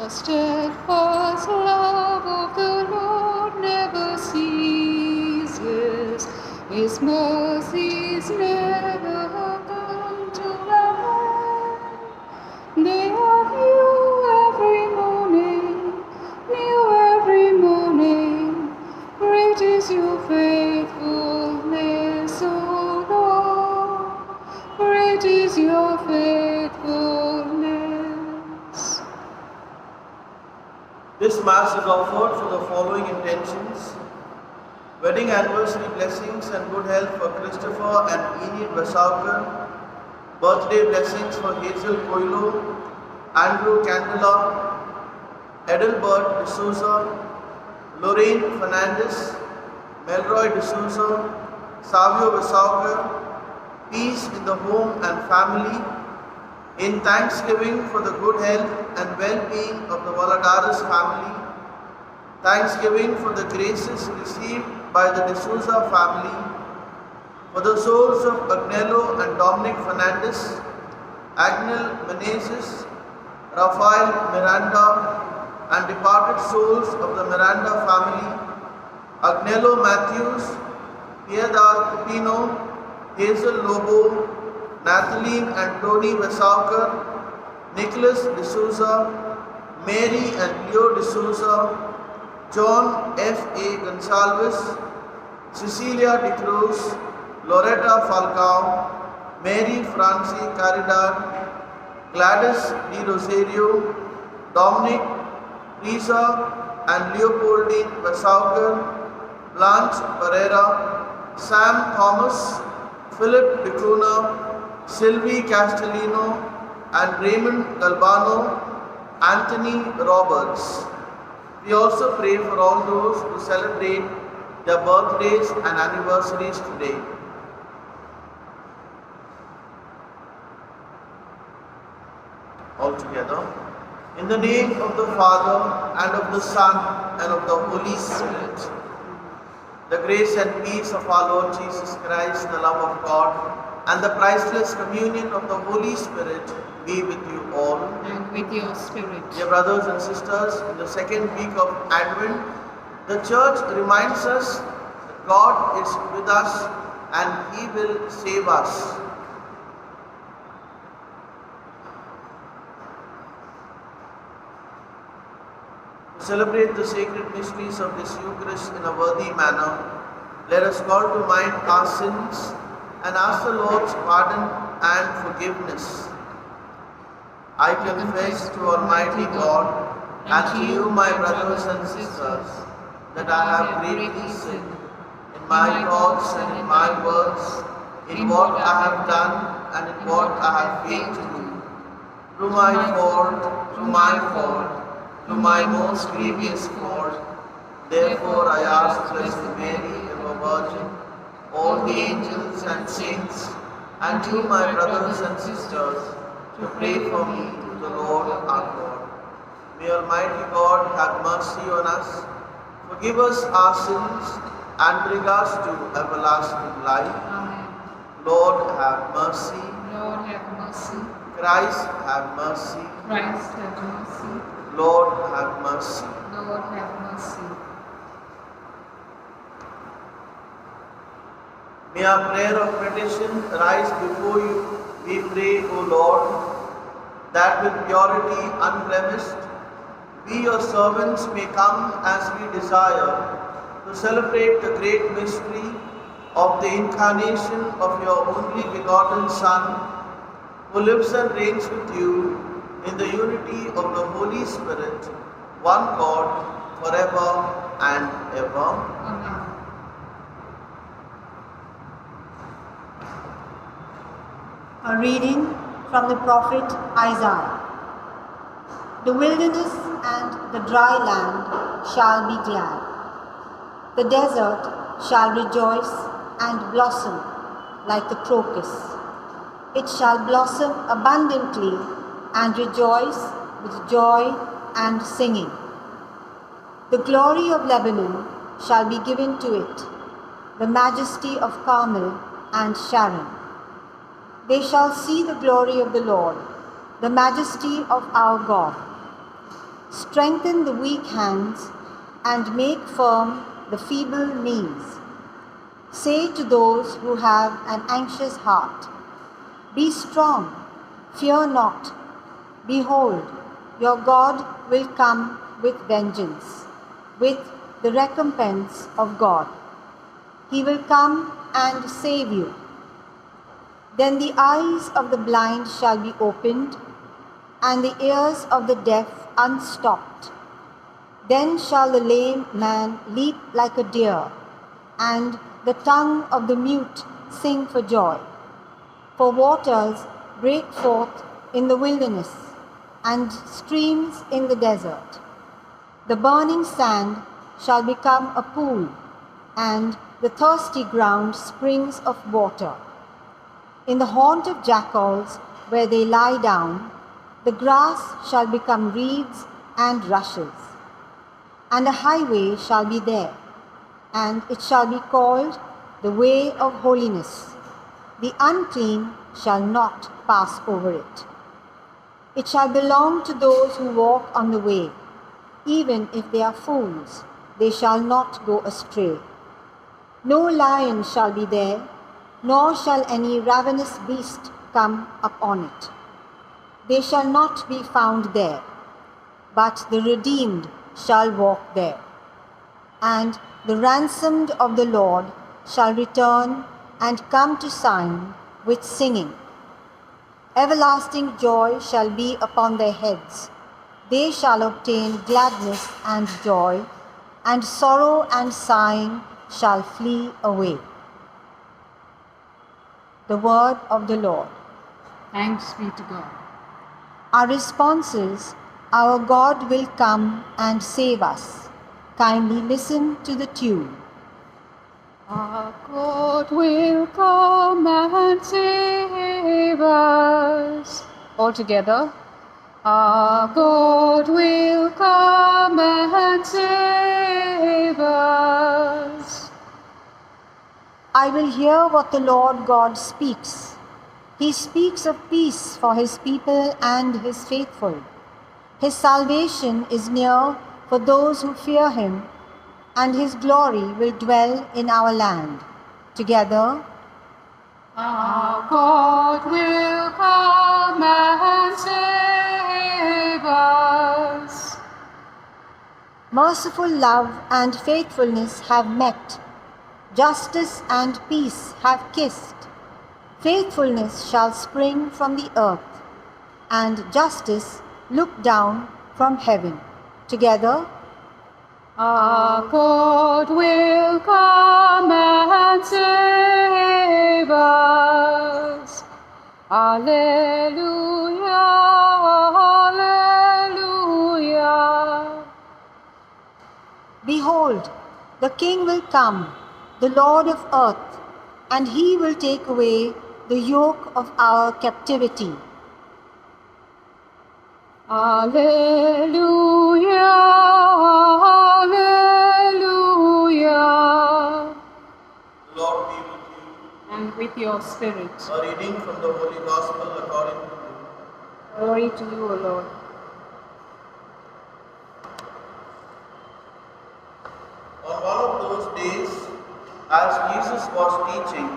The steadfast love of the Lord never ceases. His mercies never come to an end. They are new every morning, new every morning. Great is your faithfulness, O Lord. Great is your faithfulness. This Mass is offered for the following intentions: wedding anniversary blessings and good health for Christopher and Enid Vasaukar, birthday blessings for Hazel Coelho, Andrew Candela, Edelbert D'Souza, Lorraine Fernandez, Melroy D'Souza, Savio Vasaukar, peace in the home and family, in thanksgiving for the good health and well-being of the Valadares family, thanksgiving for the graces received by the D'Souza family, for the souls of Agnello and Dominic Fernandez, Agnel Menezes, Rafael Miranda, and departed souls of the Miranda family, Agnello Matthews, Piedad Pepino, Hazel Lobo, Nathalie and Tony Vasaukar, Nicholas D'Souza, Mary and Leo D'Souza, John F.A. Gonsalves, Cecilia De Cruz, Loretta Falcao, Mary Francie Caridad, Gladys De Rosario, Dominic, Lisa and Leopoldine Vasaukar, Blanche Pereira, Sam Thomas, Philip DeCruna, Sylvie Castellino and Raymond Galbano, Anthony Roberts. We also pray for all those who celebrate their birthdays and anniversaries today. All together. In the name of the Father, and of the Son, and of the Holy Spirit. The grace and peace of our Lord Jesus Christ, the love of God, and the priceless communion of the Holy Spirit be with you all. And with your spirit. Dear brothers and sisters, in the second week of Advent, the Church reminds us that God is with us and He will save us. To celebrate the sacred mysteries of this Eucharist in a worthy manner, let us call to mind our sins and ask the Lord's pardon and forgiveness. I confess to Almighty God and to you, my brothers and sisters, that I have greatly sinned in my thoughts and in my words, in what I have done and in what I have failed to do. Through my fault, through my most grievous fault. Therefore I ask Blessed Mary, ever Virgin, all the angels and saints, and you, my brothers and sisters, to pray for me to the Lord our God. May Almighty God have mercy on us, forgive us our sins, and bring us to everlasting life. Amen. Lord have mercy. Lord have mercy. Christ have mercy. Christ have mercy. Lord have mercy. Lord have mercy. May our prayer of petition rise before you. We pray, O Lord, that with purity unblemished, we your servants may come as we desire to celebrate the great mystery of the incarnation of your only begotten Son, who lives and reigns with you in the unity of the Holy Spirit, one God, forever and ever. Amen. A reading from the prophet Isaiah. The wilderness and the dry land shall be glad. The desert shall rejoice and blossom like the crocus. It shall blossom abundantly and rejoice with joy and singing. The glory of Lebanon shall be given to it, the majesty of Carmel and Sharon. They shall see the glory of the Lord, the majesty of our God. Strengthen the weak hands and make firm the feeble knees. Say to those who have an anxious heart, be strong, fear not. Behold, your God will come with vengeance, with the recompense of God. He will come and save you. Then the eyes of the blind shall be opened, and the ears of the deaf unstopped. Then shall the lame man leap like a deer, and the tongue of the mute sing for joy. For waters break forth in the wilderness, and streams in the desert. The burning sand shall become a pool, and the thirsty ground springs of water. In the haunt of jackals, where they lie down, the grass shall become reeds and rushes. And a highway shall be there, and it shall be called the way of holiness. The unclean shall not pass over it. It shall belong to those who walk on the way. Even if they are fools, they shall not go astray. No lion shall be there, nor shall any ravenous beast come upon it. They shall not be found there, but the redeemed shall walk there. And the ransomed of the Lord shall return and come to Zion with singing. Everlasting joy shall be upon their heads. They shall obtain gladness and joy, and sorrow and sighing shall flee away. The word of the Lord. Thanks be to God. Our response is, our God will come and save us. Kindly listen to the tune. Our God will come and save us. All together. Our God will come and save us. I will hear what the Lord God speaks. He speaks of peace for his people and his faithful. His salvation is near for those who fear him, and his glory will dwell in our land. Together, Our God will come and save us. merciful love and faithfulness have met. Justice and peace have kissed. Faithfulness shall spring from the earth, and justice look down from heaven. Together, Our God will come and save us. Alleluia, alleluia. behold, the King will come, the Lord of earth, and he will take away the yoke of our captivity. Alleluia, alleluia. The Lord be with you. And with your spirit. A reading from the Holy Gospel according to Luke. Glory to you, O Lord. On one of those days, as Jesus was teaching,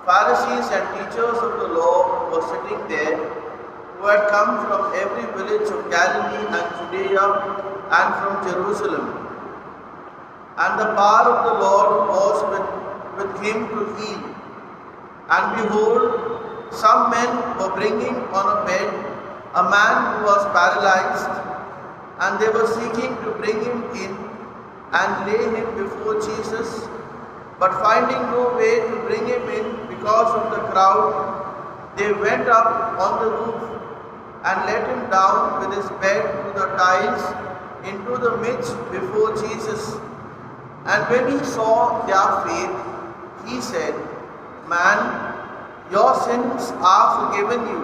Pharisees and teachers of the law were sitting there, who had come from every village of Galilee and Judea and from Jerusalem. And the power of the Lord was with him to heal. And behold, some men were bringing on a bed a man who was paralyzed, and they were seeking to bring him in and lay him before Jesus, but finding no way to bring him in because of the crowd, they went up on the roof and let him down with his bed to the tiles into the midst before Jesus. And when he saw their faith, he said, "Man, your sins are forgiven you."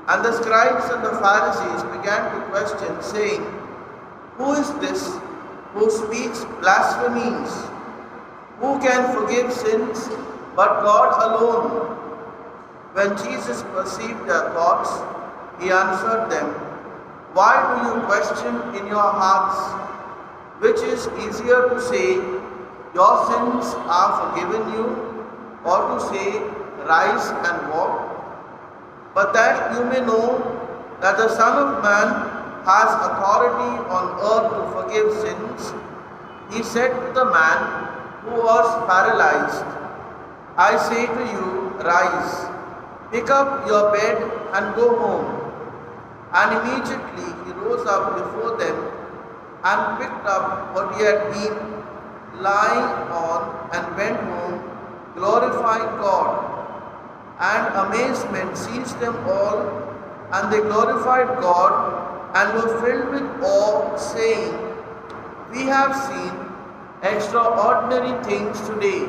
And the scribes and the Pharisees began to question, saying, "Who is this who speaks blasphemies? Who can forgive sins but God alone?" When Jesus perceived their thoughts, he answered them, Why do you question in your hearts? Which is easier to say, your sins are forgiven you, or to say, rise and walk? But that you may know that the Son of Man has authority on earth to forgive sins, he said to the man who was paralyzed, I say to you, rise, pick up your bed and go home. And immediately he rose up before them and picked up what he had been lying on and went home, glorifying God. And amazement seized them all, and they glorified God and were filled with awe, saying, We have seen extraordinary things today.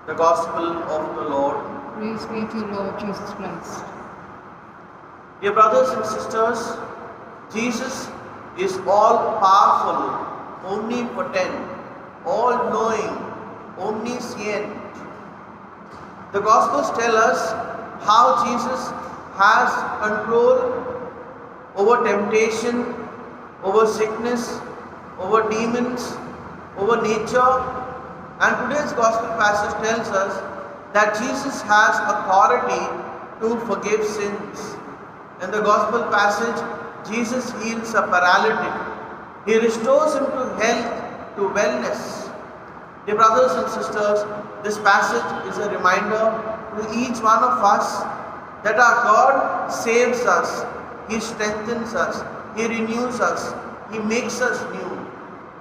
The Gospel of the Lord. Praise be to you, Lord Jesus Christ. Dear brothers and sisters, Jesus is all powerful, omnipotent, all knowing, omniscient. The Gospels tell us how Jesus has control over temptation, over sickness, over demons, over nature. And today's Gospel passage tells us that Jesus has authority to forgive sins. In the Gospel passage, Jesus heals a paralytic. He restores him to health, to wellness. Dear brothers and sisters, this passage is a reminder to each one of us that our God saves us, He strengthens us, He renews us, He makes us new.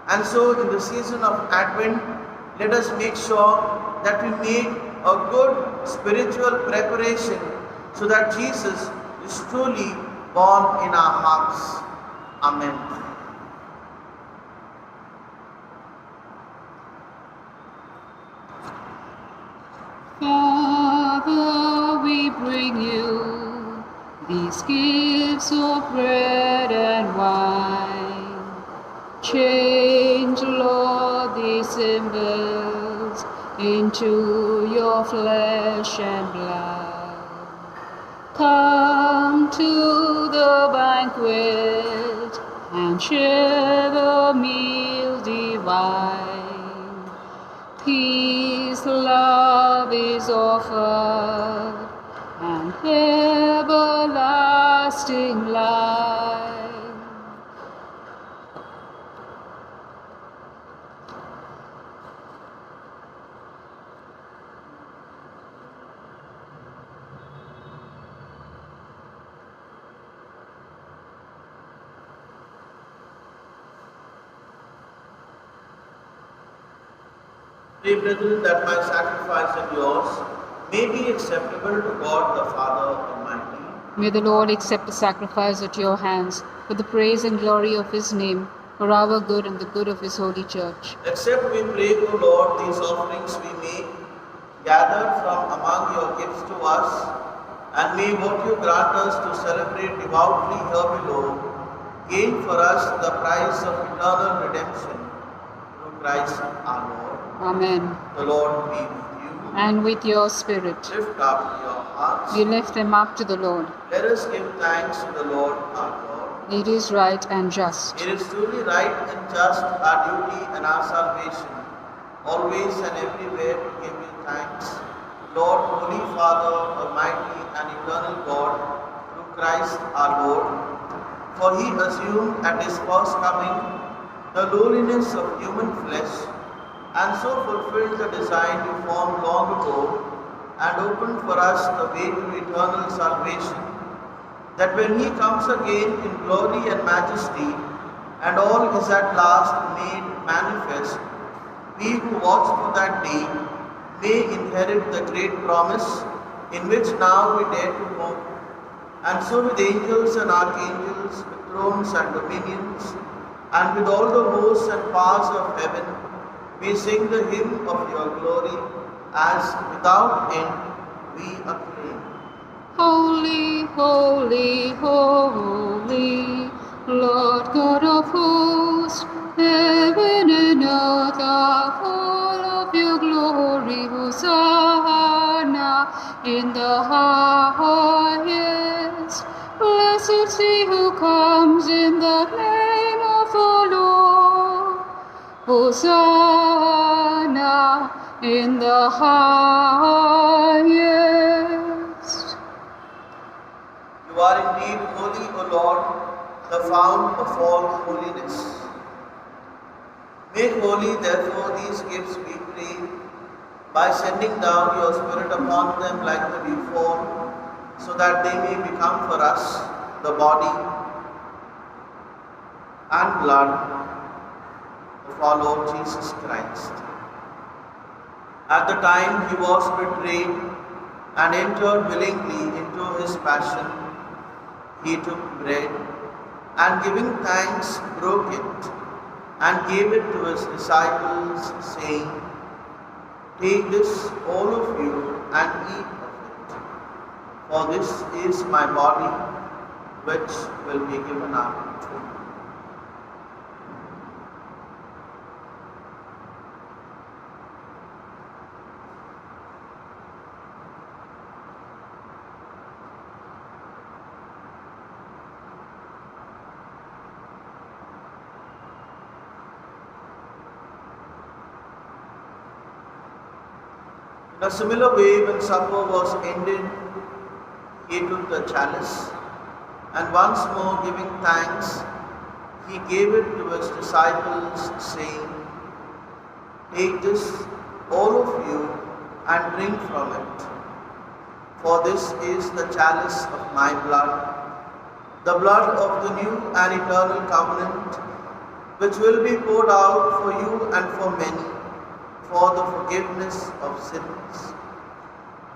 And so in the season of Advent, let us make sure that we make a good spiritual preparation so that Jesus is truly born in our hearts. Amen. Father, we bring you these gifts of bread and wine. Change, Lord, these symbols into your flesh and blood. Come to the banquet and share the meal divine. Peace, love is offered, and everlasting life. Pray, brethren, that my sacrifice and yours may be acceptable to God the Father Almighty. May the Lord accept the sacrifice at your hands for the praise and glory of His name, for our good and the good of His holy church. Accept, we pray, O Lord, these offerings we make, gathered from among your gifts to us, and may what you grant us to celebrate devoutly here below gain for us the prize of eternal redemption through Christ our Lord. Amen. The Lord be with you. And with your spirit. Lift up your hearts. We lift them up to the Lord. Let us give thanks to the Lord our God. It is right and just. It is truly right and just, our duty and our salvation, always and everywhere to give you thanks, Lord, Holy Father, Almighty and eternal God, through Christ our Lord. For He assumed at His first coming the lowliness of human flesh, and so fulfilled the design you formed long ago, and opened for us the way to eternal salvation, that when He comes again in glory and majesty, and all is at last made manifest, we who watch for that day may inherit the great promise in which now we dare to hope. And so with angels and archangels, with thrones and dominions, and with all the hosts and powers of heaven, we sing the hymn of your glory, as without end we acclaim. Holy, holy, holy, Lord God of hosts, heaven and earth are full of your glory. Hosanna in the highest. Blessed is he who comes in the name of the Lord. Hosanna in the highest. You are indeed holy, O Lord, the fount of all holiness. Make holy, therefore, these gifts, we pray, by sending down your Spirit upon them like the dewfall, so that they may become for us the body and blood of our Lord Jesus Christ. At the time he was betrayed and entered willingly into his passion, he took bread and giving thanks broke it and gave it to his disciples, saying, "Take this, all of you, and eat of it, for this is my body, which will be given up." In a similar way, when supper was ended, he took the chalice, and once more giving thanks, he gave it to his disciples, saying, "Take this, all of you, and drink from it, for this is the chalice of my blood, the blood of the new and eternal covenant, which will be poured out for you and for many, for the forgiveness of sins.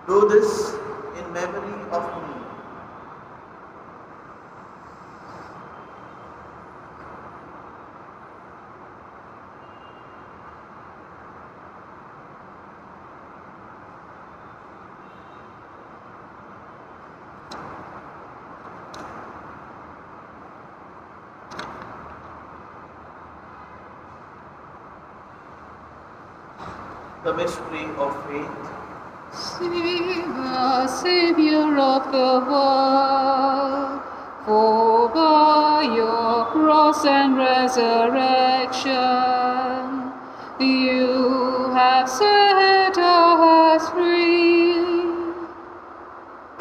Do this in memory of me." The mystery of faith. Save us, Savior of the world, for by your cross and resurrection you have set us free.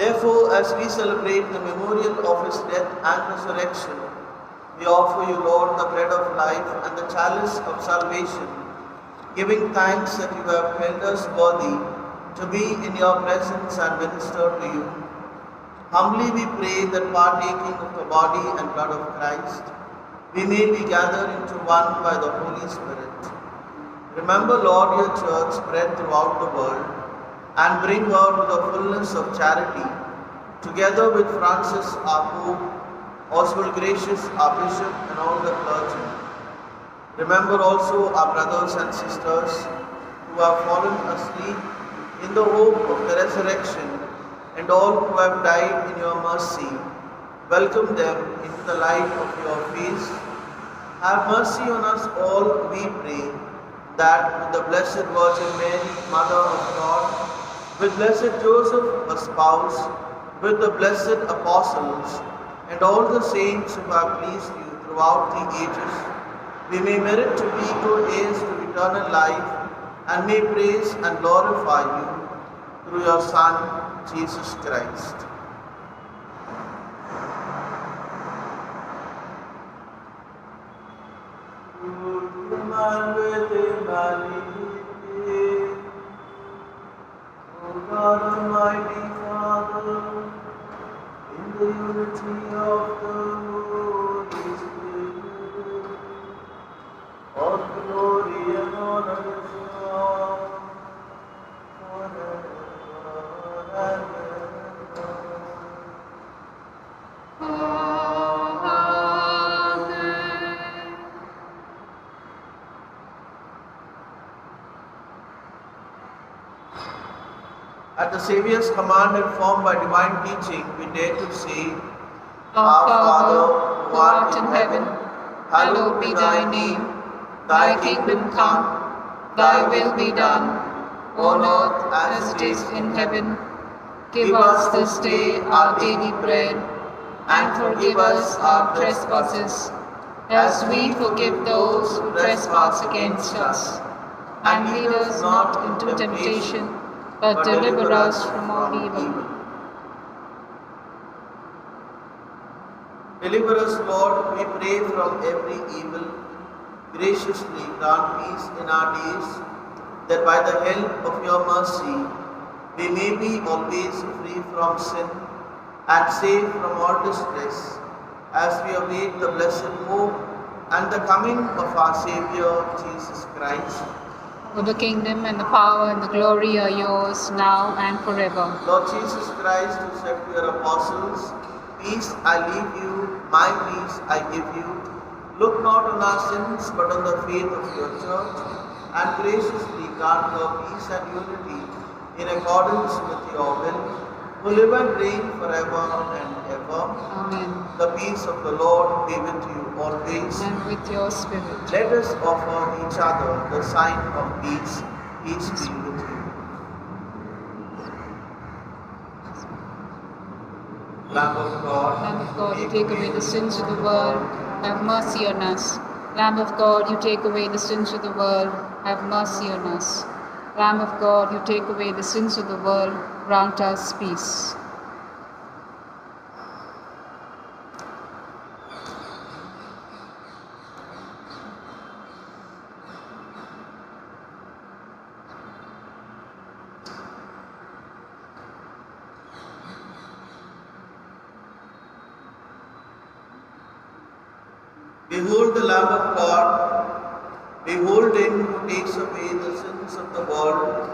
Therefore, as we celebrate the memorial of his death and resurrection, we offer you, Lord, the bread of life and the chalice of salvation, giving thanks that you have held us worthy to be in your presence and minister to you. Humbly we pray that partaking of the body and blood of Christ, we may be gathered into one by the Holy Spirit. Remember, Lord, your church spread throughout the world, and bring her to the fullness of charity, together with Francis our Pope, Oswald Gracious our Bishop, and all the clergy. Remember also our brothers and sisters who have fallen asleep in the hope of the resurrection, and all who have died in your mercy. Welcome them into the light of your face. Have mercy on us all, we pray, that with the Blessed Virgin Mary, Mother of God, with Blessed Joseph, her spouse, with the blessed apostles, and all the saints who have pleased you throughout the ages, we may merit to be co-heirs to eternal life, and may praise and glorify you through your Son, Jesus Christ. O God, Almighty Father, in the unity of the Holy Spirit, all glory and honor is yours forever and ever. Amen. At the Saviour's command and formed by divine teaching, we dare to say, Our Father, who art in heaven, hallowed be thy name. Thy kingdom come, thy will be done, on earth as it is in heaven. Give us this day our daily bread, and forgive us our trespasses, as we forgive those who trespass against us. And lead us not into temptation, but deliver us from all evil. Deliver us, Lord, we pray, from every evil. Graciously grant peace in our days, that by the help of your mercy we may be always free from sin and safe from all distress, as we await the blessed hope and the coming of our Saviour Jesus Christ. For the kingdom and the power and the glory are yours, now and forever. Lord Jesus Christ, who said to your apostles, "Peace I leave you, my peace I give you," look not on our sins, but on the faith of your church, and graciously grant her peace and unity in accordance with your will, who live and reign forever and ever. Amen. The peace of the Lord be with you always. And with your spirit. Let us offer each other the sign of peace. Peace be with you. Lamb of God, Lamb of God, you take away the sins of the world, have mercy on us. Lamb of God, you take away the sins of the world, have mercy on us. Lamb of God, you take away the sins of the world, grant us peace. Behold the Lamb of God, behold him who takes away the sins of the world.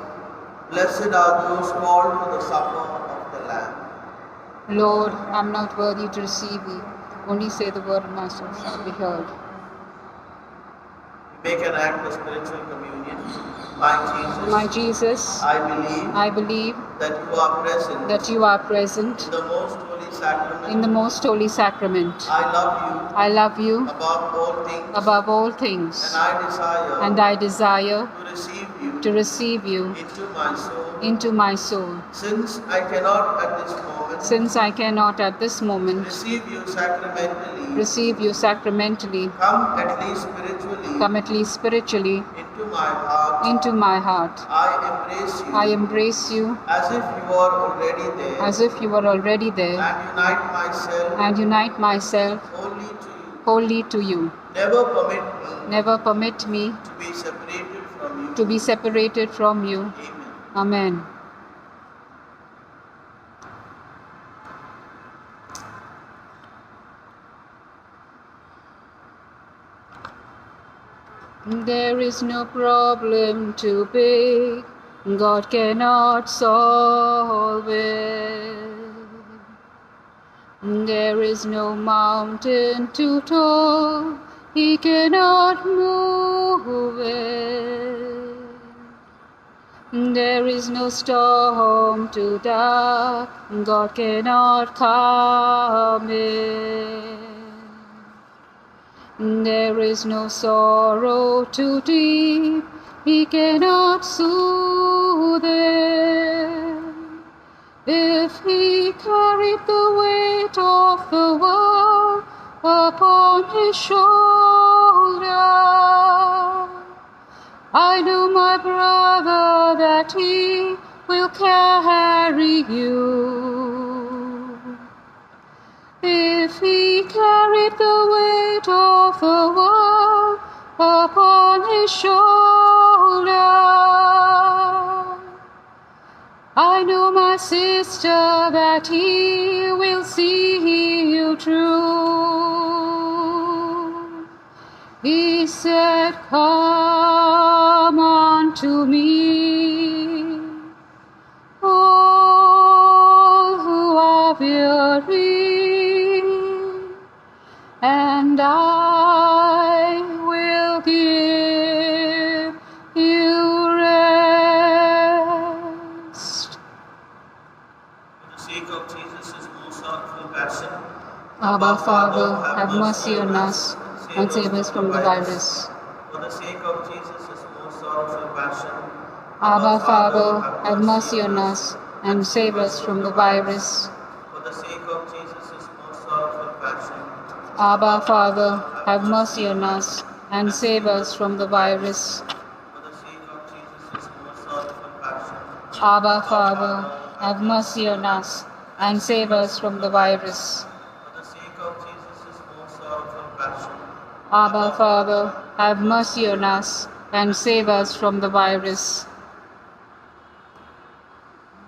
Blessed are those called to the supper of the Lamb. Lord, I am not worthy to receive thee. Only say the word, and my soul shall be heard. We make an act of spiritual communion. My Jesus, I I believe that you are present that you are present in the most holy sacrament. in the most holy sacrament. I love you I love you above all things, above all things, and I desire to to receive you into my soul. into my soul. Since I cannot at this moment Since I cannot at this moment receive you sacramentally, come at least spiritually into my heart. I embrace you as if you are already there, as if you were already there, and unite myself wholly wholly to you. Never permit me Never permit me to be separated from you. to be separated from you. Amen. Amen. There is no problem too big, God cannot solve it. There is no mountain too tall, He cannot move it. There is no storm too dark, God cannot calm it. There is no sorrow too deep, He cannot soothe it. If He carried the weight of the world upon His shoulder, I know, my brother, that He will carry you. If He carried the weight of the world upon His shoulder, I know, my sister, that He will see you through. He said, "Come unto me, all who are weary, and I will give you rest." For the sake of Jesus' most sorrowful passion, Abba, Father, have mercy on us and save us from the virus. For the sake of Jesus' most sorrowful passion, Abba, Father, have mercy on us and save us from the virus. For the sake of Jesus' most sorrowful passion, Abba, Father, have mercy on us and save us from the virus. for the sake of Jesus' most sorrowful passion, Abba, Father, have mercy on us and save us from the virus. for the sake of Jesus' most sorrowful passion, Abba, Father, have mercy on us and save us from the virus.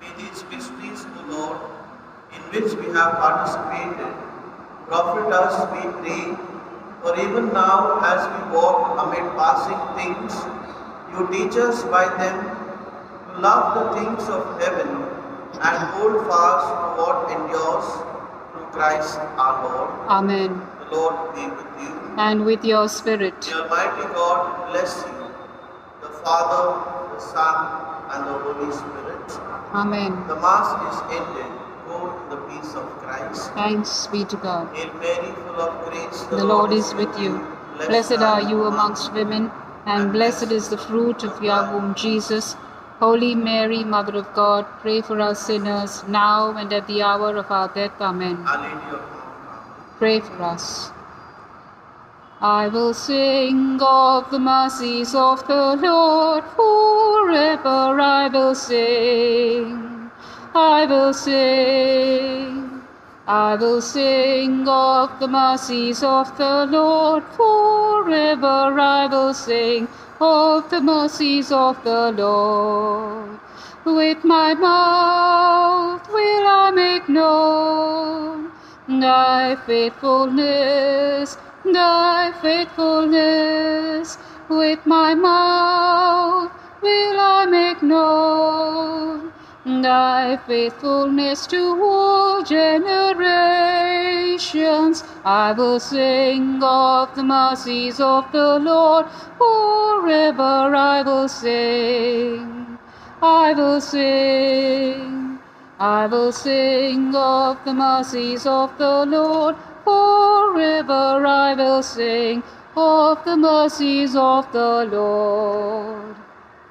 may these mysteries, O Lord, in which we have participated, profit us, we pray, for even now as we walk amid passing things, you teach us by them to love the things of heaven and hold fast to what endures through Christ our Lord. Amen. The Lord be with you. And with your spirit. The Almighty God bless you, the Father, the Son, and the Holy Spirit. Amen. The Mass is ended. Go in the peace of Christ. Thanks be to God. Hail Mary, full of grace, The Lord is with you. Blessed are you amongst women, and blessed is the fruit of your womb, Jesus. Holy Mary, Mother of God, pray for us sinners, now and at the hour of our death. Amen. Our Lady of Comfort. Pray for us. I will sing of the mercies of the Lord, forever I will sing. I will sing. I will sing of the mercies of the Lord, forever I will sing of the mercies of the Lord. With my mouth will I make known thy faithfulness, thy faithfulness. With my mouth will I make known thy faithfulness to all generations. I will sing of the mercies of the Lord, forever I will sing. I will sing. I will sing of the mercies of the Lord, forever I will sing of the mercies of the Lord.